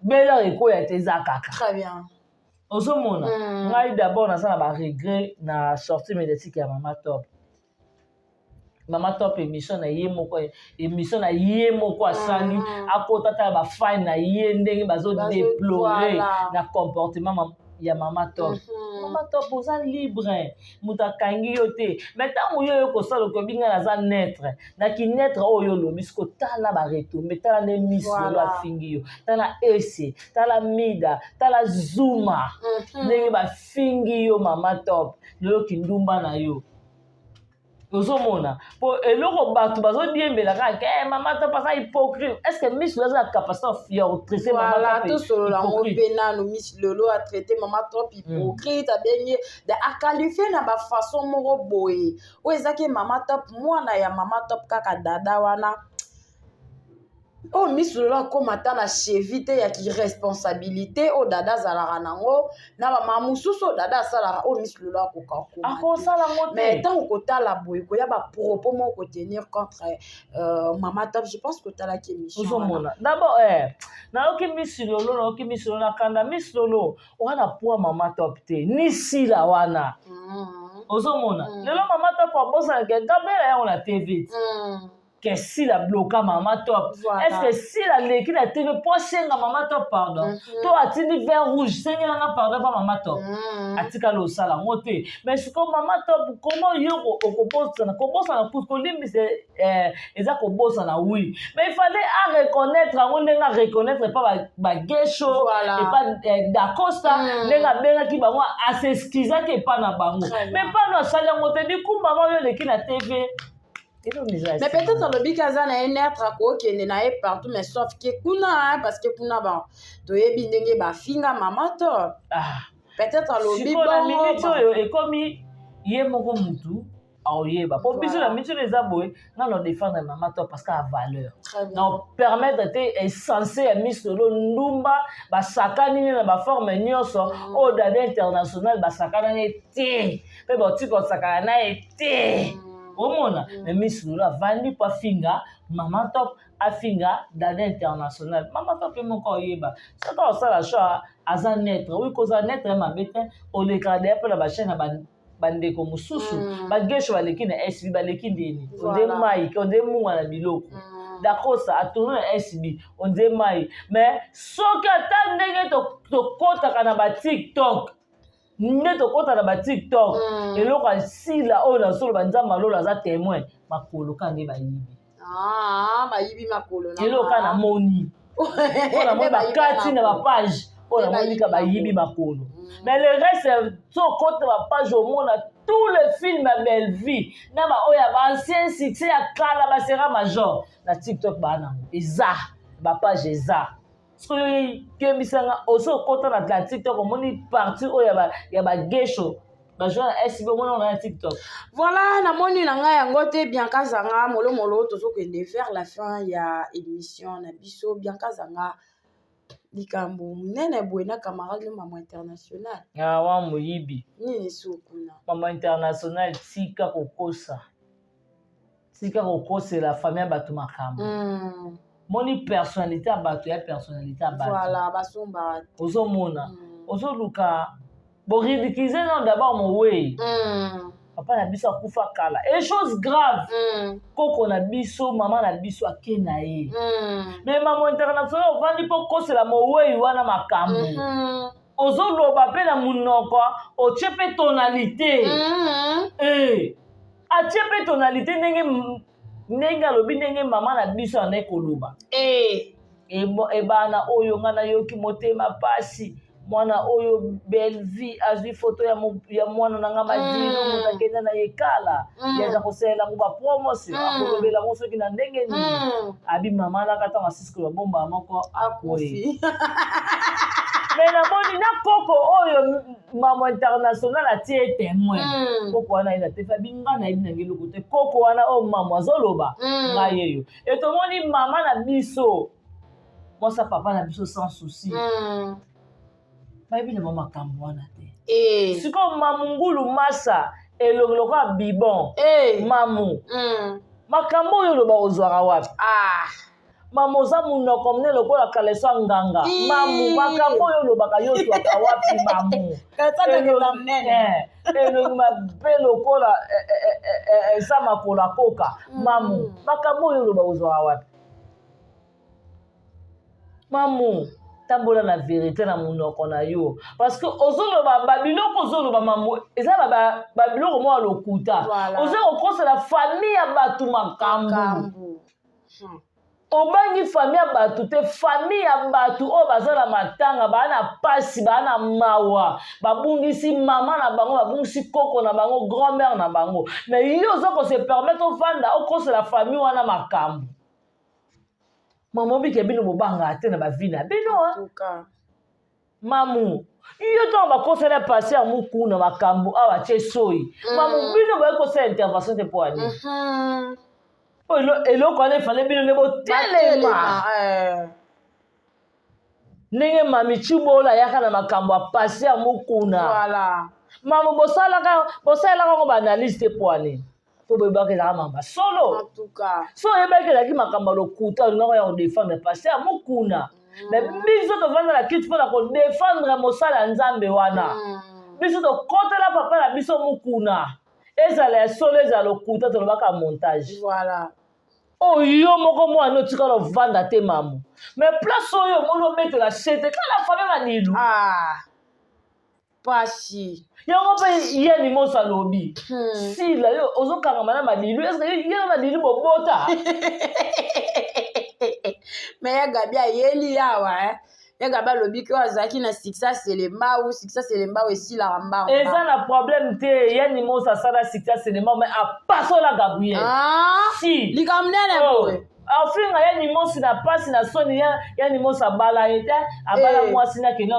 bela ekoya te eza kaka ozomona ngai d'abord naza na baregret na sortie médiatique ya mama top mama top émission na ye moko asali akota tala bafani na ye ndenge bazodeplore na comportement ya mama top mama top oza libre moto akangi yo te mais ntango yo kosala okobi ngai naza netre nakinetre oyo olobi siko tala baretombe tala nde miss lelo afingi yo tala ese tala mida tala zuma ndenge bafingi yo mama top lelo kindumba na yo ozomona po eloko bato bazodiembela kaka mama top aza hypocrite est ce que miss lelo aza na capacité ya otraiter mama top tosolola ngo mpe nano miss lelo atraite mama top hypocrite abengi akalifie na bafaçon moko boye oyo ezaki mama top mwana ya mama top kaka dada wana oyo miss lelo akóma ata na chevi te ya kiresponsabilité oyo dada azalaka nango na bamama mosusu oyo dada asalaka oyo miss lelo akoka akosala mais ntango kotala boye koya bapropos moko kotenir contre mama top je pense kotalaki émission ozomona d'abord nayoki miss lelo nakanda miss lelo oza na poids mama top te ni sila wana ozomona lelo mama top abosanake gabela yango na tv que si la bloqué mama top est-ce que si la leki na tv po senga mama top pardon to atindi vert rouge sengela nga pardon pa mama top atika lo sala ngote mais siko mama top comment yo okobosana pour kolimbisa eza kobosana oui mais il fallait à reconnaître ngo ndenga reconnaître pas ba gesho et pas dacosta ndenga benga ki bango asexcuser ke pa na bango mais pas no sala ngote di kumba mama yo leki na tv. Mais peut-être alobi kaza na ye netre akokende na ye partout mais sauf ke kuna parce que kuna toyebi ndenge bafinga mama top peut-être alobi bongo minute oyo ekomi ye moko mutu aoyeba po biso na minute oyo eza boye nano défendre mama top parce que a valeur na permettre te essentiel ya miss lelo ndumba basakani na baforme nyonso oyo dada international basakanani te mpe batika osakana na ye te omona mais miss lelo avandi po afinga mama top afinga dada international mama top pe moko oyeba soki osala choix aza netre oyi koza netre mabe te olekaka deya mpe na bachaine na bandeko mosusu bagesho baleki na sb baleki ndeni onde mai onde munga na biloko dakosa atourne na sb onde mai mais soki ata ndenge tokotaka na batiktok nde tokota na batiktok eloko asila oyo nazoloba nzambe alolo aza témoin makolo ka nde bayibi makolo eloko ka namoni mpo namoni bakati na bapage mpo namoni ka bayibi makolo mais le reste so okota bapage omona tout le film ya belle vie na baoyo ya baancien succès ya kala basera major na tiktok baanango eza bapage eza soki kebisanga oso okota na tiktok omoni parti oyo ya bagesho bajoa na sb omona ona na tiktok voilà namoni na ngai yango te Bianca Zanga molomolo tozokende vers la fin ya émission na biso Bianca Zanga likambo munene boye na camarade mama international awa moyibi nini sokuna mama international tika kokosela famille ya bato makambo moni personnalité abato ya personnalité abato voilà basomba ozomona ozoluka boridikize non d'abord mowe papa na biso akufa kala et chose grave koko na biso mama na biso ake na ye mais mama international ovandi mpo kosela mowei wana makambo ozoloba mpe na munoko otie mpe tonalité atie mpe tonalité ndenge alobi ndenge mama na biso anaye koloba ebana oyo nga nayoki motema pasi mwana oyo belle vie azwi foto ya mwana na nga madino moto akenda na yekala yaza kosalela ngo bapromotion akolobela ngo soki na ndenge nini abi mama nakata masisiko babomba moko akoyi me namoni na koko oyo mama international atie témoin koko wana eza te fabi nga na yebi nange eloko te koko wana oyo mama azoloba ngai eyo etomoni mama na biso mwasa papa na biso sans souci bayebi na makambo wana te sikoyo mamungulu masa elongoloko ya bibon mamu makambo oyo oloba ozwaka wapi mamu oza munoko mune lokola kaleso nganga mamu makambo oyo olobaka yo ozwaka wapi mamu elongi mabe lokola eza makola koka mamu makambo oyo oloba ozwaka wapi mamu tambola na vérité na munoko na yo parce que ozoloba babiloko ozoloba mamu eza babiloko mwa lokuta oza kokosela famille ya bato makambo obangi famille ya bato te famille ya bato oyo baza na matanga baa na pasi baa na mawa babungisi mama na bango babungisi koko na bango grand-mère na bango mais yo oza kose permettre ovanda okosela famille wana makambo mama obike bino bobanga te na bavi na bino mamu yo ntango bakosela pasi ya mokuna makambo awa tie soyi mamu bino bayekosela intervention te mpo ani eloko wana efale bino nde botelema ndenge mami cibola ayaka na makambo ya pasi ya mokuna mamu bosalelaka ngo baanalyse te mpo ani po boyebaka ezaka mamba solo so oyebaki ezalaki makambo ya lokuta olingaka ya kodefendre pasi ya mokuna me biso tovanda na kiti mpona kodefendre mosala ya nzambe wana biso tokotela papa na biso mokuna ezala ya solo ezala lokuta tolobaka montage oyo moko mwana otikala ovanda te mamu mais place oyo omoni obetela chete kala fame manilu pasi yango mpe ye limoso alobi sila yo ozokangama na malilu eske ye na malilu bobota me ya gabi ayeli yawa ya gabi alobi ke azalaki na succès elemba succès elemba esilaka mbango eza na problème te ye limoso asala succès elemba mais apasola Gabriel si likambo nene boye afinga ye limosi na pasi na soni ya limosi abala ye te abala mwasi na keni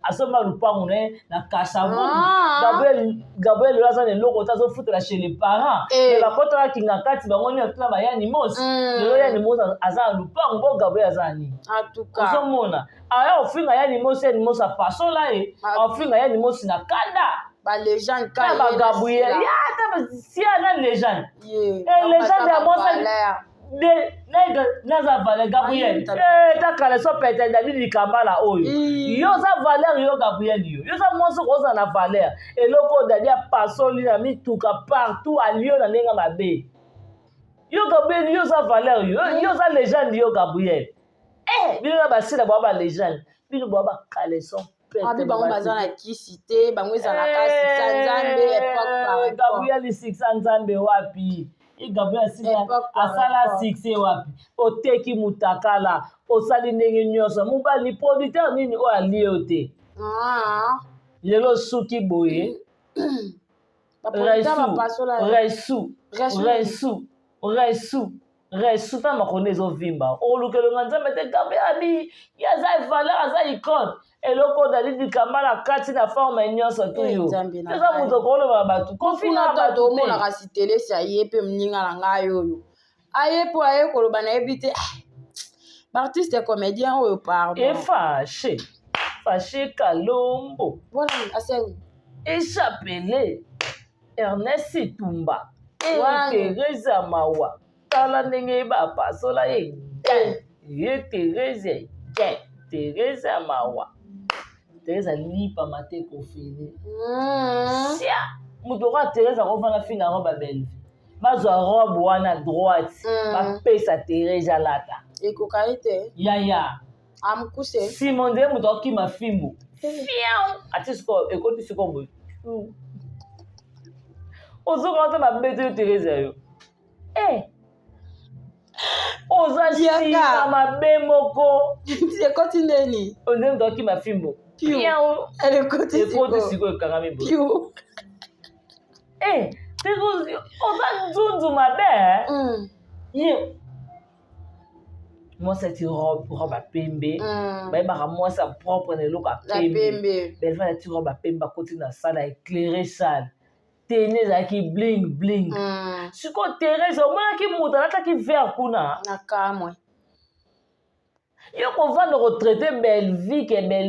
asomba lupango na ye na kasavu Gabriel lelo aza na eloko te azofutela chez les parents me bakotaka kinga kati bango nini atuna baya limosi lelo ya limosi aza na lupango mpo Gabriel aza na nini ozomona aya ofinga ya limosi apasola ye ofinga ya limosi na kanda balégende kaka Gabriel si ana légende légende ya mosa naza valeur Gabriel takala so pete ndali likambala oyo yo za valeur yo Gabriel yo za mwasi koza na valeur eloko dali apasoli na mituka partout alio na ndenge mabe yo Gabriel yo za valeur yo za légende yo Gabriel bino na basila bwa légende bino bwa kaleson pete bango baza na kisi te bango ezalaka siksa nzambe époque par époque Gabriel siksa nzambe wapi Gabriel asala succès wapi oteki mutakala osali ndenge nyonso mobali producteur nini oyo alie yo te lelo suki boye resu ta makoni ezovimba olukelonga nzambe te Gabriel abi yaza valeur aza icône eloko dali likamba na kati na forme nyonso tu yo eza moto koloba bato kofina bato omonaka sitelesi aye mpe moninga na ngai oyo aye mpo aye koloba nayebi te baartiste comédien oyo pardon efashe Kalombo echapele Ernest Itumba Teresa Mawa tala ndenge bapasola ye ye Thérèse Thérèse mawa Thérèse lipa mate kofele sia muto kwa Thérèse akofana finga roba belle bazwa robe wana droite bapesa Thérèse alata ekokaite yaya amkuse Simon de muto akima fimbo fiao atisko ekoti siko boy ozoka te babete Thérèse yo oza sika mabe moko ekoti neni onde muto akima fimbo fiao ekoti siko ekangami boy oza nzunzu mabe ye mwasi ati robe apembe bayebaka mwasi apropre na eloko apembe belefane ati robe apembe akoti na sala éclairé sale tene ezalaki bling bling sikoyo Thérèse omonaki moto alataki vert kuna na kamwe yo kovanda kotraite belle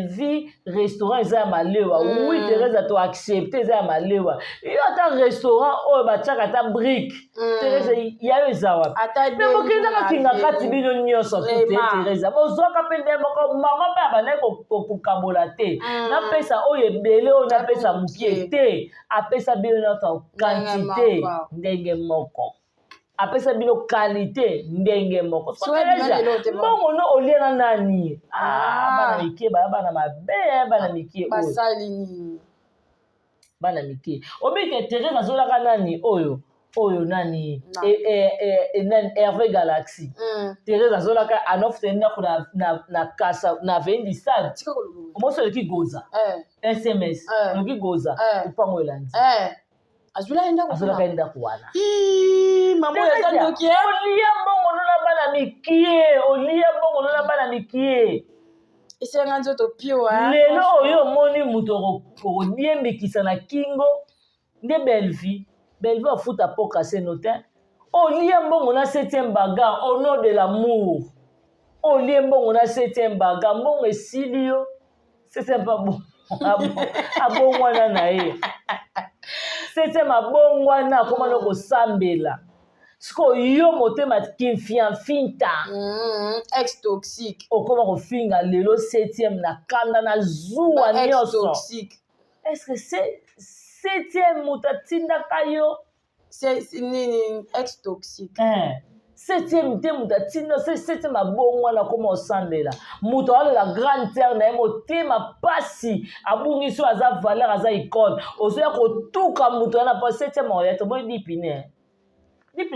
vie restaurant eza ya malewa oui Thérèse to accepte eza ya malewa yo ata restaurant oyo batiaka ata brique Thérèse yayo eza wapi me bokendaka kinga kati bino nyonso te Thérèse bozwaka mpe nde moko mama mpe abandaki kokabola te napesa oyo ebele oyo napesa mokie te apesa bino nyonso quantité ndenge moko apesa bino qualité ndenge moko mbongo no olia na nani bana mikie bana mabe bana mikie basali nini bana mikie obike Thérèse azolaka nani oyo nani Hervé Galaxy Thérèse azolaka anofte ndako na kasa na vendi stade omoso eleki goza SMS eleki goza upango elandi azolaka ndako wana mamo eza ndoki olia mbongo nona bana mikie esenga nzoto pio lelo oyo omoni moto okodiembekisa na kingo nde belle vie afuta poka seno te olia mbongo na 7e bagarre au nom de l'amour olie mbongo na 7e bagarre mbongo esili yo 7e pa abongwana na ye 7e abongwana akoma na kosambela siko yo motema kimfianfinta ex toxique okoma kofinga lelo 7e na kanda na zuwa nyonso est-ce que c'est 7e moto atindaka yo nini ex toxique 7e te moto atinda 7e abongwana akoma osambela moto aolela grande terre na ye motema pasi abungisi oyo aza valeur aza icone ozoya kotuka moto wana po 7e oriate oboyi dipine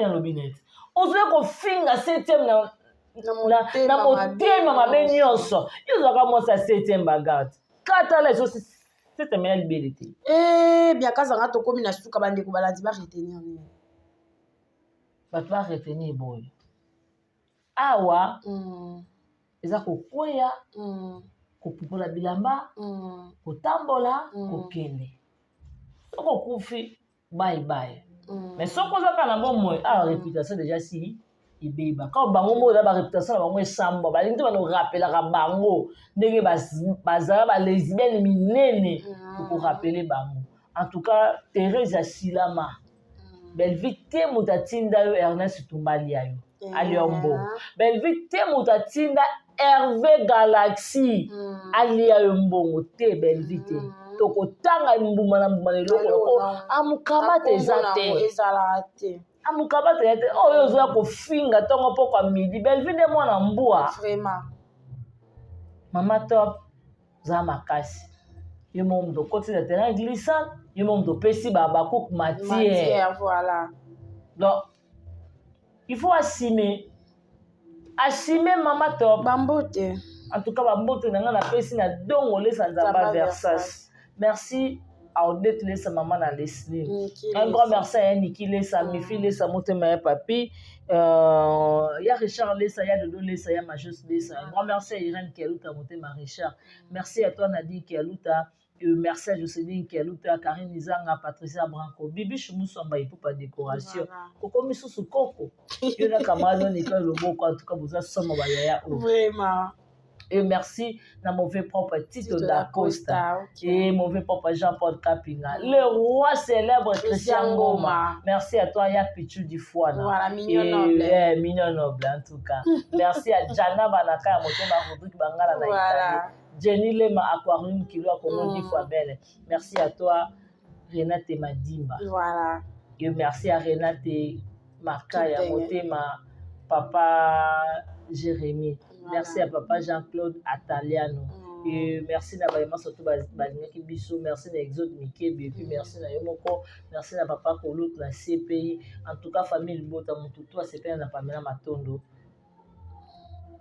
alobi neti ozoya kofinga 7e na motema mabe nyonso yo ozwaka mwasi ya 7e bagarde katala ezo 7e ya libele te biakazanga tokomi na suka bandeko balandi baretenir nini bato baretenir boyo awa eza kokwea kopupola bilamba kotambola kokende soko okufi bye mais soko ozaka na bomoi réputation déjà si ebeba kao bango moko eza baréputation na bango esambwa balingi te banorapelaka bango ndenge bazala balesbienne minene okorapele bango en tout cas Thérèse asilama belle vie te moto atinda yo Ernest Tumbali ayo alia mbongo belle vie te moto atinda Hervé Galaxy alia yo mbongo te belle vie te tokotanga mbuma na eloko loko amukamata eza te amukabata ya te oyo ozoya kofinga ntongo mpo kwa midi belle vie nde mwana mbwa mama top za makasi yo mo moto okoti na terrain glissant yo mo moto opesi bacook matière donc il faut assumer mama top bambote en tout cas bambote na nga napesi na dongo olesa nzamba versas merci Audette Lesa maman na Leslie. Un grand merci à Niki Lesa, Mifi Lesa, Motema ya Papi. Ya Richard Lesa, ya Dodo Lesa, ya Majus Lesa. Un grand merci à Irène Kialuta, Motema Richard. Merci à toi Nadine Kialuta. Merci à Jocelyne Kialuta, Karine Izanga, Patricia Branco. Bibi Chumussamba, il faut pas décoration. Koko Misusu Koko. Il y a un camarade Nicole Loboko, en tout cas, vous avez somme. Vraiment. Et merci à mon vieux propre Tito da Costa. Et mon vieux propre Jean-Paul Kapinga. Le roi célèbre Christian Ngoma. Merci à toi, Yak Pichu du Fouana. Voilà, mignon noble. Mignon noble, en tout cas. Merci à Jana Banaka, Motema Rodrigue Bangala na Italie. Jenny Lema Aquarium Kilo Akomondi Fouabelle. Merci à toi, Renate Madimba. Voilà. Et merci à Renate Makaya, Motema, Papa Jérémy. Voilà. Merci à Papa Jean-Claude Ataliano. Et merci à Baïma surtout Balinaki Bissou. Merci à Exode Mike. Et puis merci à Yomoko. Merci à Papa Kolouk, la CPI. En tout cas, famille Bota, mon toutou, à CPI, on a Pamela Matondo.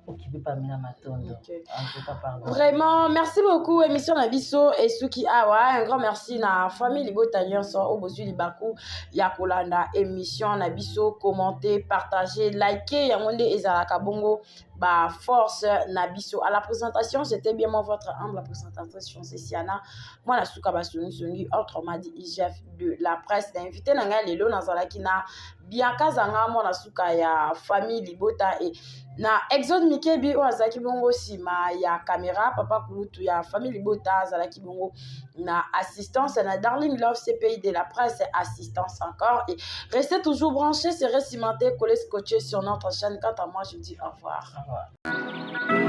Occupé Pamela Matondo. Okay. En tout cas, pardon. Vraiment, merci beaucoup, émission Nabiso et Suki Awa. Un grand merci à la famille Libota Nyonso, au Bozu Libaku, Yakolanda, émission Nabiso. Commentez, partagez, likez, Yamonde Ezalaka Bongo. Bah, force Nabiso. À la présentation, c'était bien moi, votre humble présentation, c'est Siana. Moi, la Souka Basuni, autrement dit, IGF de la presse. D'inviter Nanga Lelo Nazalakina, Bianca Zanga, moi, la Souka, ya famille Libota et na Exode Mikebi, ou Azaki Bongo Sima, ya caméra, Papa Kulutu, ya famille Libota, Zalaki Bongo, na assistance, na Darling Love, CPI de la presse, assistance encore. Et restez toujours branchés, c'est récimenté, collez, scotché sur notre chaîne. Quant à moi, je vous dis au revoir. Au revoir.